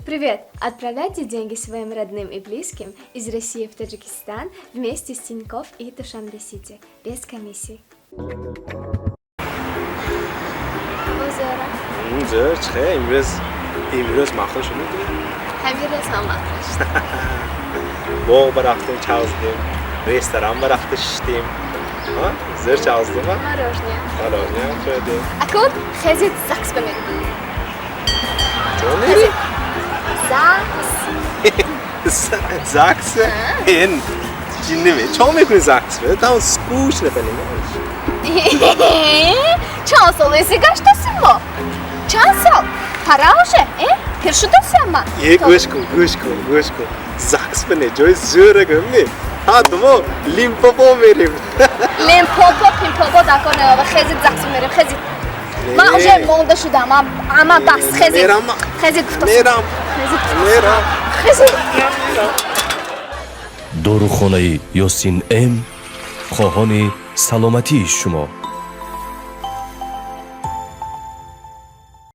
Привет! Отправляйте деньги своим родным и близким из России в Таджикистан вместе с Тинькофф и Душанбе-Сити, без комиссий. Бозора. اینجا چه امروز مخصوص شده Хамирес маматраш. باغ برفتیم چازدیم رستوران برفته شدیم زر چازدیم Мороженое. مالازی هم خوردیم Акут хезит закс бемет. تو میری؟ Закс. زکس این چی نمی چون میکنی زکس بده تا اون سکوش نفنیم Чан сол эси гаштасың мо? Чан сол? Пара уже, Пиршудасың ма? یه گوش کن زکس بده جای زوره گمی ها تو لیمپوپو میریم Лимпопо, пимпопо даконе ва хезит закс мерем, хезит. Ман уже молода шудам, ама бас хезит. میرم Хезит гуфтасың. میرم میرم Хезит. дорухонаи Ёсин М хоҳони саломатии шумо.